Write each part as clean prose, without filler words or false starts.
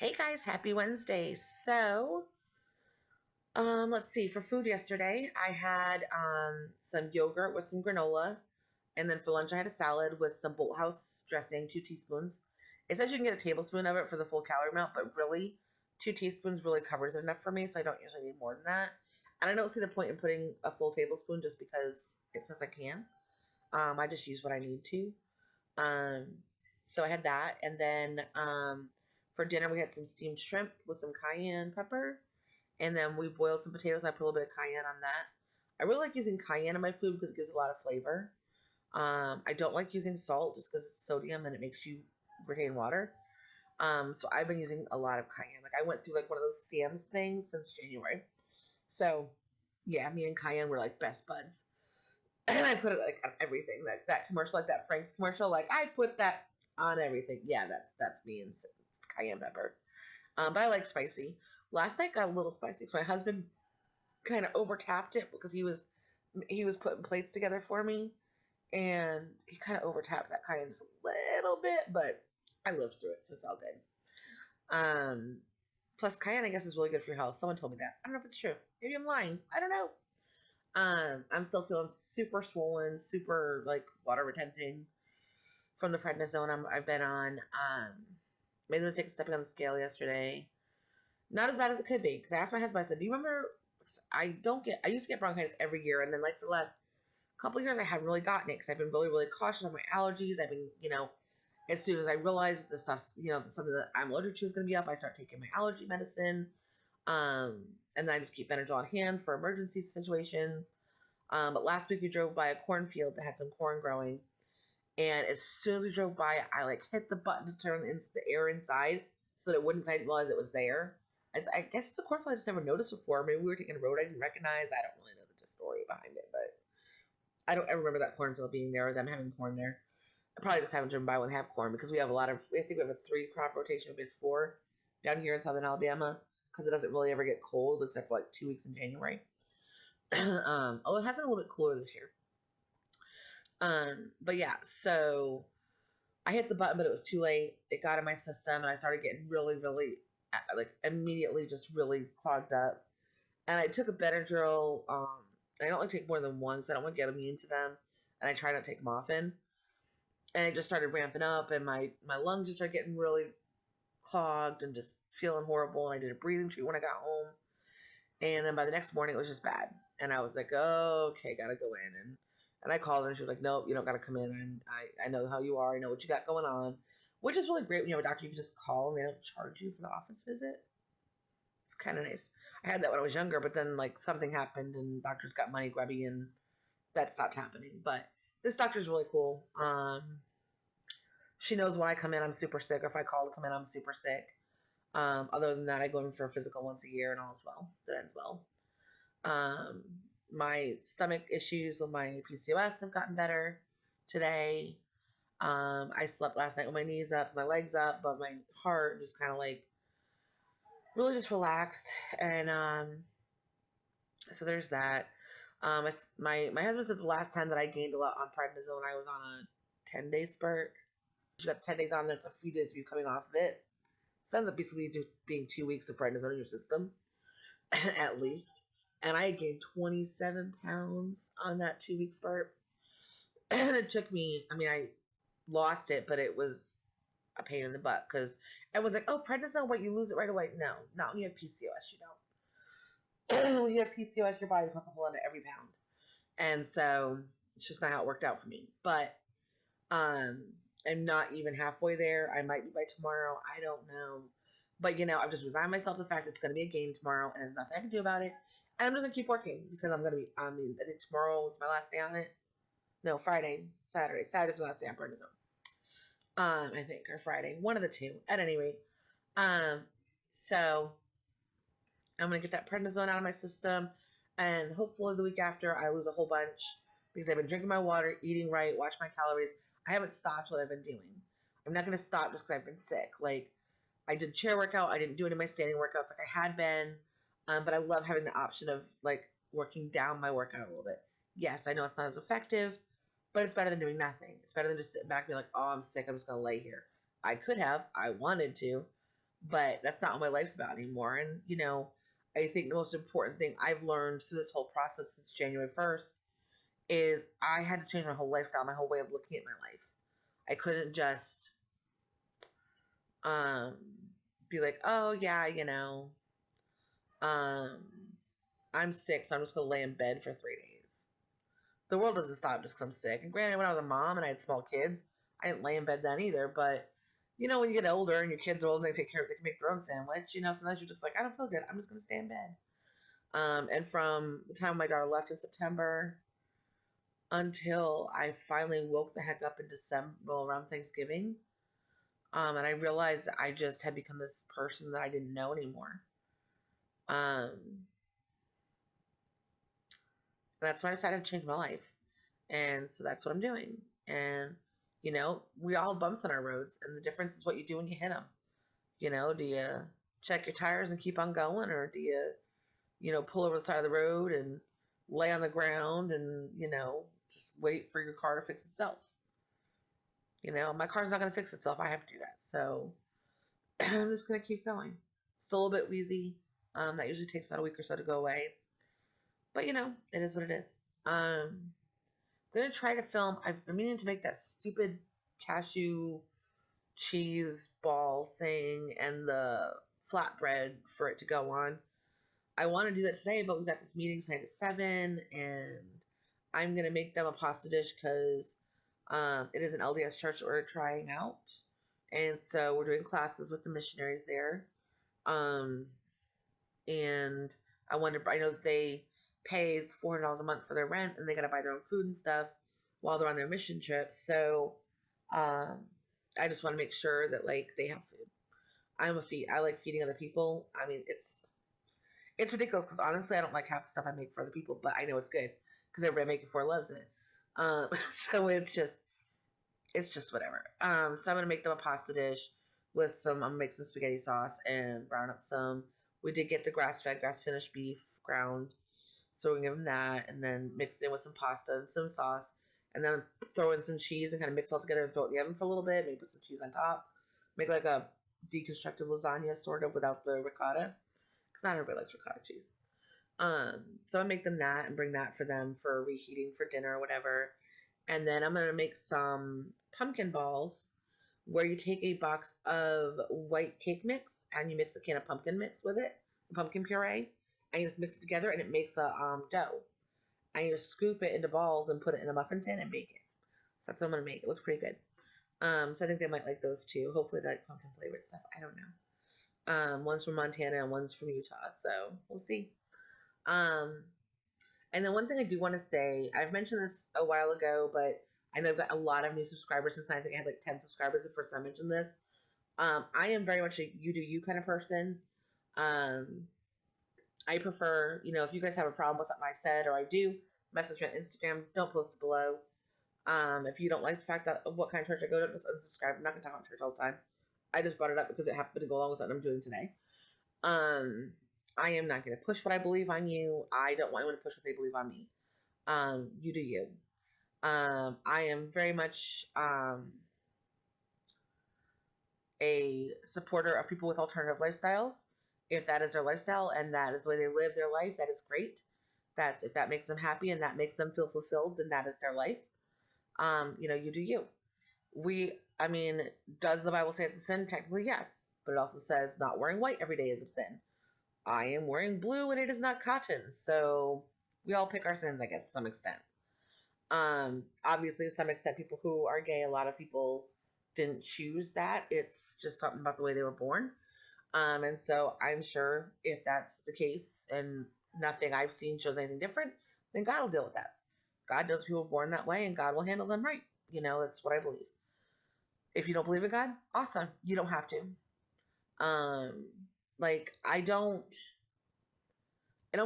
Hey guys, happy Wednesday. Let's see. For food yesterday, I had some yogurt with some granola, and then for lunch, I had a salad with some Bolthouse dressing, 2 teaspoons. It says you can get a tablespoon of it for the full calorie amount, but really, 2 teaspoons really covers enough for me, so I don't usually need more than that. And I don't see the point in putting a full tablespoon just because it says I can. I just use what I need to. Um, so I had that, and then for dinner we had some steamed shrimp with some cayenne pepper, and then we boiled some potatoes. And I put a little bit of cayenne on that. I really like using cayenne in my food because it gives a lot of flavor. I don't like using salt just because it's sodium and it makes you retain water. So I've been using a lot of cayenne. Like I went through like one of those Sam's things since January. So yeah, me and cayenne were like best buds. And I put it like on everything. Like that commercial, like that Frank's commercial, like I put that on everything. Yeah, that's me and cayenne pepper. But I like spicy. Last night got a little spicy because my husband kind of overtapped it because he was putting plates together for me, and he kind of overtapped that cayenne just a little bit, but I lived through it, so it's all good. Um, Plus cayenne, I guess, is really good for your health. Someone told me that. I don't know if it's true. Maybe I'm lying. I don't know. I'm still feeling super swollen, super like water retenting from the prednisone I've been on. Made the mistake of stepping on the scale yesterday. Not as bad as it could be because I asked my husband. I said, "Do you remember? I used to get bronchitis every year, and then like the last couple of years, I haven't really gotten it because I've been really, really cautious of my allergies. I've been, as soon as I realized that the stuff's, something that I'm allergic to is going to be up, I start taking my allergy medicine. And then I just keep Benadryl on hand for emergency situations. But last week we drove by a cornfield that had some corn growing. And as soon as we drove by, I like hit the button to turn the air inside so that it wouldn't realize it was there. I guess it's a cornfield I just never noticed before. Maybe we were taking a road I didn't recognize. I don't really know the story behind it, but I don't ever remember that cornfield being there or them having corn there. I probably just haven't driven by when they have corn because we have I think we have a 3 crop rotation, maybe it's 4 down here in southern Alabama because it doesn't really ever get cold except for like 2 weeks in January. Although it has been a little bit cooler this year. But yeah, so I hit the button, but it was too late. It got in my system, and I started getting really, really, like immediately just really clogged up. And I took a Benadryl. I don't like to take more than one, so I don't want to get immune to them. And I try not to take them often. And it just started ramping up, and my lungs just started getting really clogged and just feeling horrible. And I did a breathing treatment when I got home. And then by the next morning, it was just bad. And I was like, oh, okay, gotta go in. And I called her, and she was like, nope, you don't gotta come in. And I know how you are. I know what you got going on. Which is really great when you have a doctor. You can just call, and they don't charge you for the office visit. It's kind of nice. I had that when I was younger, but then, like, something happened, and doctors got money grubby, and that stopped happening. But this doctor's really cool. She knows when I come in, I'm super sick. Or if I call to come in, I'm super sick. Other than that, I go in for a physical once a year, and all is well. That ends well. My stomach issues with my PCOS have gotten better today. I slept last night with my knees up, my legs up, but my heart just kind of like really just relaxed. And so there's that. My husband said the last time that I gained a lot on prednisone, I was on a 10-day spurt. You got 10 days on, that's a few days of you coming off of it. So ends up basically being 2 weeks of prednisone in your system, at least. And I gained 27 pounds on that 2-week spurt. And it took me, I lost it, but it was a pain in the butt because everyone's like, oh, prednisone, what, you lose it right away? No, not when you have PCOS, you don't. When you have PCOS, your body's supposed to hold on to every pound. And so it's just not how it worked out for me. But I'm not even halfway there. I might be by tomorrow. I don't know. But, I've just resigned myself to the fact that it's going to be a gain tomorrow, and there's nothing I can do about it. And I'm just going to keep working because I'm going to be, I think tomorrow is my last day on it. No, Friday, Saturday. Saturday's my last day on prednisone. I think, or Friday. One of the two, at any rate. So I'm going to get that prednisone out of my system, and hopefully the week after I lose a whole bunch because I've been drinking my water, eating right, watching my calories. I haven't stopped what I've been doing. I'm not going to stop just because I've been sick. Like, I did chair workout. I didn't do it in my standing workouts like I had been. But I love having the option of, like, working down my workout a little bit. Yes, I know it's not as effective, but it's better than doing nothing. It's better than just sitting back and be like, oh, I'm sick. I'm just going to lay here. I could have. I wanted to. but that's not what my life's about anymore. And, I think the most important thing I've learned through this whole process since January 1st is I had to change my whole lifestyle, my whole way of looking at my life. I couldn't just um, be like, oh, yeah, um, I'm sick, so I'm just going to lay in bed for 3 days. The world doesn't stop just because I'm sick. And granted, when I was a mom and I had small kids, I didn't lay in bed then either. But, when you get older and your kids are old and they take care of, they can make their own sandwich, sometimes you're just like, I don't feel good. I'm just going to stay in bed. And from the time my daughter left in September until I finally woke the heck up in December, well, around Thanksgiving, and I realized I just had become this person that I didn't know anymore. That's when I decided to change my life. And so that's what I'm doing. And, we all have bumps on our roads, and the difference is what you do when you hit them. Do you check your tires and keep on going, or do you, pull over the side of the road and lay on the ground and, just wait for your car to fix itself? My car's not going to fix itself. I have to do that. So I'm just going to keep going. Still a little bit wheezy. That usually takes about a week or so to go away. But, it is what it is. I'm going to try to film. I've been meaning to make that stupid cashew cheese ball thing and the flatbread for it to go on. I want to do that today, but we've got this meeting tonight at 7, and I'm going to make them a pasta dish because it is an LDS church that we're trying out. And so we're doing classes with the missionaries there. And I know they pay $400 a month for their rent, and they got to buy their own food and stuff while they're on their mission trip. So I just want to make sure that they have food. I like feeding other people. I mean, it's ridiculous because honestly, I don't like half the stuff I make for other people, but I know it's good because everybody I make it for loves it. So it's just whatever. So I'm gonna make them a pasta dish with I'm gonna make some spaghetti sauce and brown up some. We did get the grass-fed, grass-finished beef ground, so we're gonna give them that, and then mix it in with some pasta and some sauce, and then throw in some cheese and kind of mix it all together and throw it in the oven for a little bit. Maybe put some cheese on top. Make like a deconstructed lasagna sort of without the ricotta, because not everybody likes ricotta cheese. So I make them that and bring that for them for reheating for dinner or whatever. And then I'm gonna make some pumpkin balls where you take a box of white cake mix and you mix a can of pumpkin mix with it, the pumpkin puree, and you just mix it together and it makes a dough. And you just scoop it into balls and put it in a muffin tin and bake it. So that's what I'm gonna make. It looks pretty good. So I think they might like those too. Hopefully they like pumpkin flavored stuff. I don't know. One's from Montana and one's from Utah, so we'll see. And then one thing I do want to say, I've mentioned this a while ago, but I know I've got a lot of new subscribers since I think I had like 10 subscribers the first time I mentioned this. I am very much a you do you kind of person. I prefer, if you guys have a problem with something I said or I do, message me on Instagram. Don't post it below. If you don't like the fact that what kind of church I go to, just unsubscribe. I'm not going to talk about church all the time. I just brought it up because it happened to go along with something I'm doing today. I am not going to push what I believe on you. I don't want anyone to push what they believe on me. You do you. I am very much a supporter of people with alternative lifestyles. If that is their lifestyle and that is the way they live their life, that is great. If that makes them happy and that makes them feel fulfilled, then that is their life. You do you. Does the Bible say it's a sin? Technically, yes. But it also says not wearing white every day is a sin. I am wearing blue and it is not cotton. So we all pick our sins, I guess, to some extent. Obviously, to some extent, people who are gay, a lot of people didn't choose that. It's just something about the way they were born. And so I'm sure if that's the case and nothing I've seen shows anything different, then God will deal with that. God knows people born that way and God will handle them right. That's what I believe. If you don't believe in God, awesome. You don't have to. I don't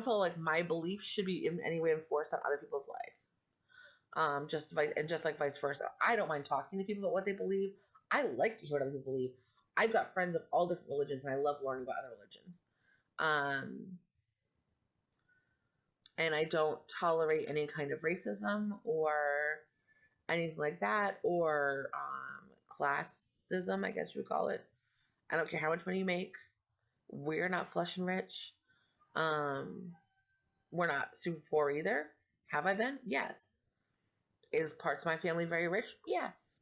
feel like my beliefs should be in any way enforced on other people's lives. Just like vice versa. I don't mind talking to people about what they believe. I like to hear what other people believe. I've got friends of all different religions, and I love learning about other religions. And I don't tolerate any kind of racism or anything like that, or classism, I guess you would call it. I don't care how much money you make. We're not flush and rich. Um, we're not super poor either. Have I been? Yes. Is parts of my family very rich? Yes.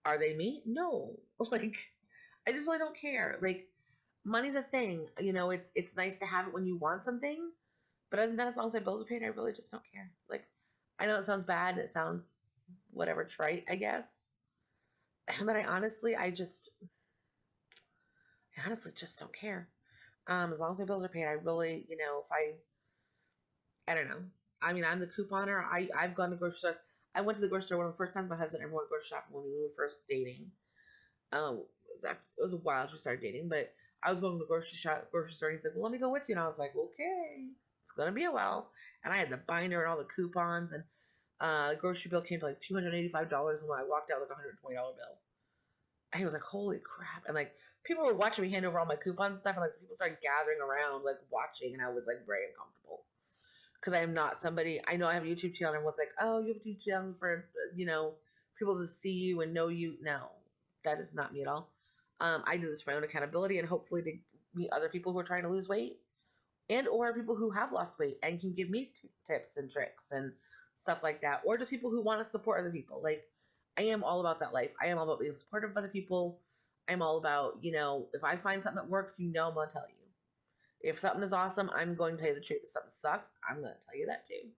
Are they me? No. Like, I just really don't care. Like, money's a thing. You know, it's nice to have it when you want something, but other than that, as long as my bills are paid, I really just don't care. Like, I know it sounds bad. It sounds whatever trite, I guess. But I honestly just don't care. As long as my bills are paid, I really, if I don't know. I mean, I'm the couponer. I've gone to grocery stores. I went to the grocery store one of the first times my husband and I went grocery shopping when we were first dating. It was a while after we started dating, but I was going to the grocery store, and he's like, "Well, let me go with you," and I was like, "Okay, it's gonna be a while." And I had the binder and all the coupons, and the grocery bill came to like $285, and when I walked out, like $120 bill. And he was like, "Holy crap!" And like people were watching me hand over all my coupons and stuff, and like people started gathering around, like watching, and I was like very uncomfortable because I am not somebody. I know I have a YouTube channel, and everyone's like, "Oh, you have a YouTube channel for people to see you and know you." No, that is not me at all. I do this for my own accountability and hopefully to meet other people who are trying to lose weight and or people who have lost weight and can give me tips and tricks and stuff like that, or just people who want to support other people. Like, I am all about that life. I am all about being supportive of other people. I'm all about, if I find something that works, I'm going to tell you. If something is awesome, I'm going to tell you the truth. If something sucks, I'm going to tell you that too.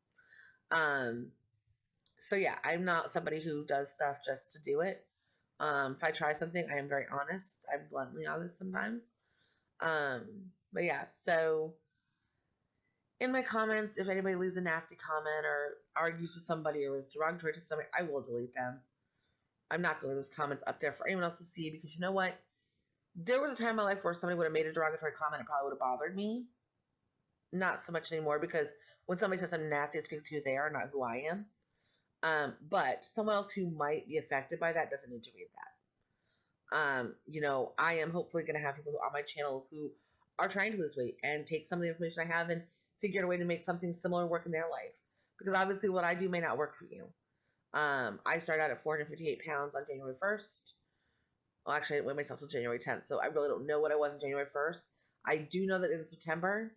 Um, so yeah, I'm not somebody who does stuff just to do it. If I try something, I am very honest. I'm bluntly honest sometimes. Um, but yeah, so in my comments, if anybody leaves a nasty comment or argues with somebody or is derogatory to somebody, I will delete them. I'm not going to leave those comments up there for anyone else to see because you know what? There was a time in my life where somebody would have made a derogatory comment, it probably would have bothered me. Not so much anymore because when somebody says something nasty, it speaks to who they are, not who I am. But someone else who might be affected by that doesn't need to read that. I am hopefully going to have people on my channel who are trying to lose weight and take some of the information I have and figure out a way to make something similar work in their life. Because obviously what I do may not work for you. I started out at 458 pounds on January 1st. Well, actually, I didn't weigh myself till January 10th, so I really don't know what I was on January 1st. I do know that in September,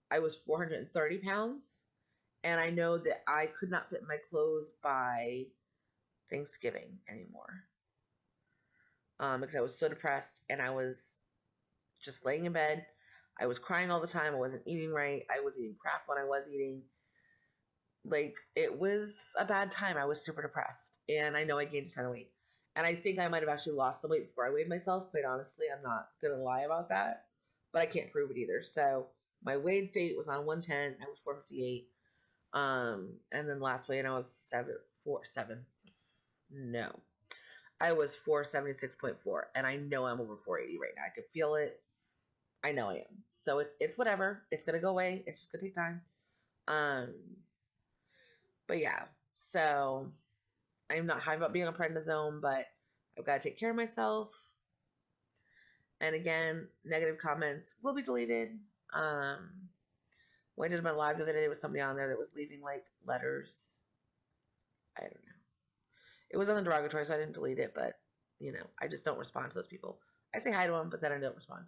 I was 430 pounds, and I know that I could not fit my clothes by Thanksgiving anymore. Because I was so depressed and I was just laying in bed. I was crying all the time. I wasn't eating right. I was eating crap when I was eating. Like, it was a bad time. I was super depressed. And I know I gained a ton of weight. And I think I might have actually lost some weight before I weighed myself. Quite honestly, I'm not going to lie about that. But I can't prove it either. So my weigh date was on 110. I was 458. And then last weigh, and I was 7. No. I was 476.4, and I know I'm over 480 right now. I can feel it. I know I am. So it's whatever. It's gonna go away. It's just gonna take time. Um, but yeah. So I'm not high about being on prednisone, but I've got to take care of myself. And again, negative comments will be deleted. When I did my live the other day, there was somebody on there that was leaving like letters. I don't know. It was on the derogatory, so I didn't delete it, but I just don't respond to those people. I say hi to them, but then I don't respond.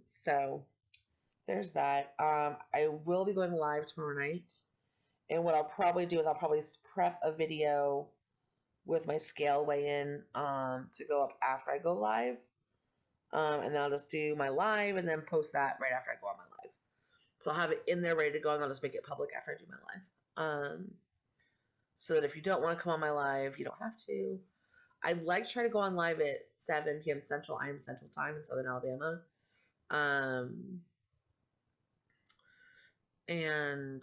So there's that. I will be going live tomorrow night, and what I'll probably do is I'll probably prep a video with my scale weigh-in to go up after I go live, and then I'll just do my live and then post that right after I go on my live. So I'll have it in there ready to go, and I'll just make it public after I do my live. So that if you don't want to come on my live, you don't have to. I'd like to try to go on live at 7 p.m. Central. I am Central Time in Southern Alabama. And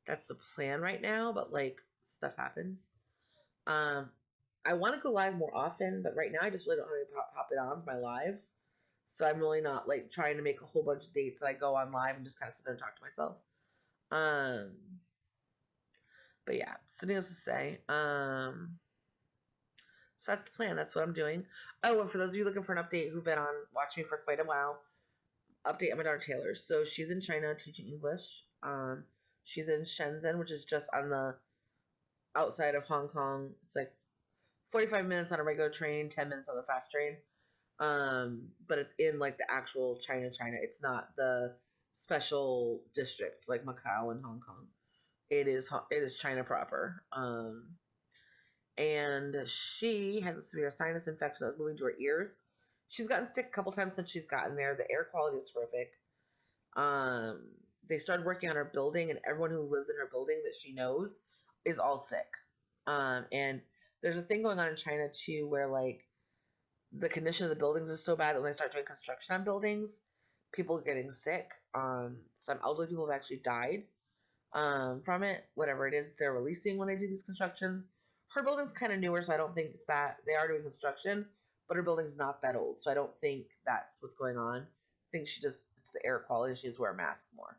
that's the plan right now, but like stuff happens. I want to go live more often, but right now I just really don't have any pop it on for my lives. So I'm really not like trying to make a whole bunch of dates that I go on live and just kind of sit there and talk to myself. But yeah, something else to say. So that's the plan. That's what I'm doing. Oh, and for those of you looking for an update who've been on watching me for quite a while, update on my daughter Taylor. So she's in China teaching English. She's in Shenzhen, which is just on the outside of Hong Kong. It's like 45 minutes on a regular train, 10 minutes on the fast train. But it's in like the actual China. It's not the special district like Macau and Hong Kong. It is China proper. And she has a severe sinus infection that's moving to her ears. She's gotten sick a couple times since she's gotten there. The air quality is horrific. They started working on her building, and everyone who lives in her building that she knows is all sick. And there's a thing going on in China too, where like the condition of the buildings is so bad that when they start doing construction on buildings, people are getting sick. Some elderly people have actually died from it. Whatever it is they're releasing when they do these constructions. Her building's kind of newer, so I don't think it's that they are doing construction, but her building's not that old, so I don't think that's what's going on. I think it's the air quality. She just wear a mask more.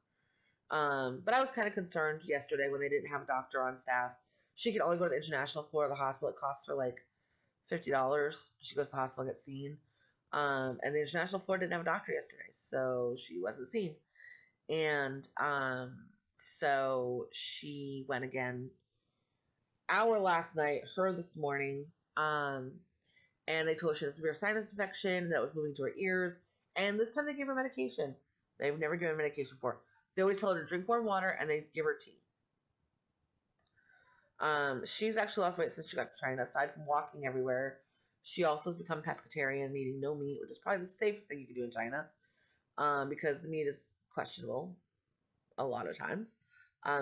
But I was kind of concerned yesterday when they didn't have a doctor on staff. She could only go to the international floor of the hospital. It costs her like $50. She goes to the hospital and gets seen. And the international floor didn't have a doctor yesterday, so she wasn't seen. And so she went again. Our last night, her this morning, and they told her she had a severe sinus infection that was moving to her ears. And this time they gave her medication. They've never given her medication before. They always tell her to drink warm water and they give her tea. She's actually lost weight since she got to China. Aside from walking everywhere, she also has become pescatarian, eating no meat, which is probably the safest thing you can do in China, because the meat is questionable a lot of times.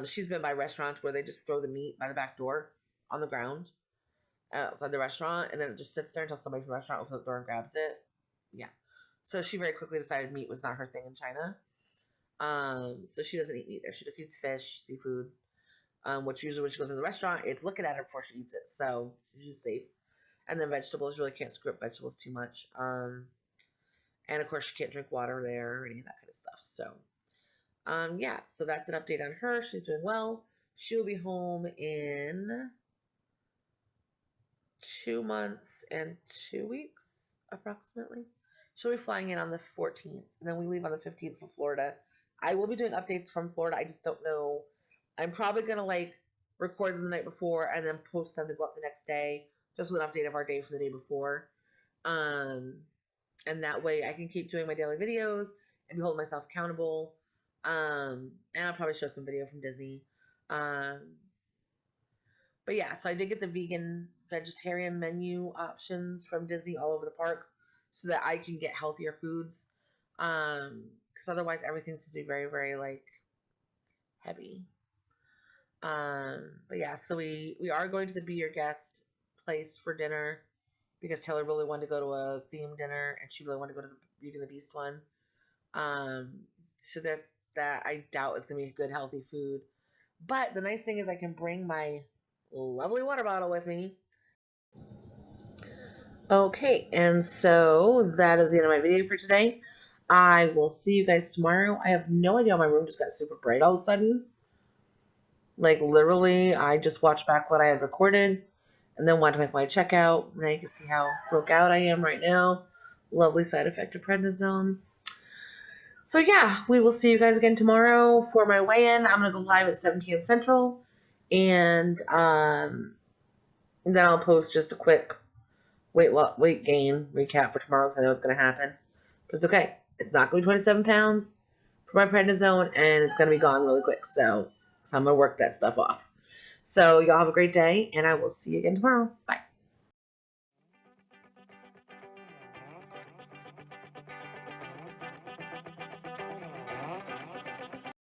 She's been by restaurants where they just throw the meat by the back door on the ground outside the restaurant, and then it just sits there until somebody from the restaurant opens the door and grabs it. Yeah. So she very quickly decided meat was not her thing in China. So she doesn't eat meat there. She just eats fish, seafood, which usually when she goes in the restaurant, it's looking at her before she eats it. So she's safe. And then vegetables, really can't screw up vegetables too much. And of course she can't drink water there or any of that kind of stuff. So, yeah, so that's an update on her. She's doing well. She will be home in 2 months and 2 weeks, approximately. She'll be flying in on the 14th, and then we leave on the 15th for Florida. I will be doing updates from Florida. I just don't know. I'm probably going to, like, record them the night before and then post them to go up the next day, just with an update of our day from the day before. And that way I can keep doing my daily videos and be holding myself accountable. And I'll probably show some video from Disney. But yeah, so I did get the vegan, vegetarian menu options from Disney all over the parks so that I can get healthier foods. Because otherwise everything seems to be very, very, like, heavy. But yeah, so we are going to the Be Your Guest place for dinner because Taylor really wanted to go to a themed dinner and she really wanted to go to the Beauty and the Beast one. So that I doubt is going to be good, healthy food. But the nice thing is I can bring my lovely water bottle with me. Okay, and so that is the end of my video for today. I will see you guys tomorrow. I have no idea why my room just got super bright all of a sudden. Like, literally, I just watched back what I had recorded and then wanted to make my checkout. Now you can see how broke out I am right now. Lovely side effect of prednisone. So yeah, we will see you guys again tomorrow for my weigh-in. I'm going to go live at 7 p.m. Central. And then I'll post just a quick weight gain recap for tomorrow because I know it's going to happen. But it's okay. It's not going to be 27 pounds for my prednisone, and it's going to be gone really quick. So I'm going to work that stuff off. So y'all have a great day, and I will see you again tomorrow. Bye.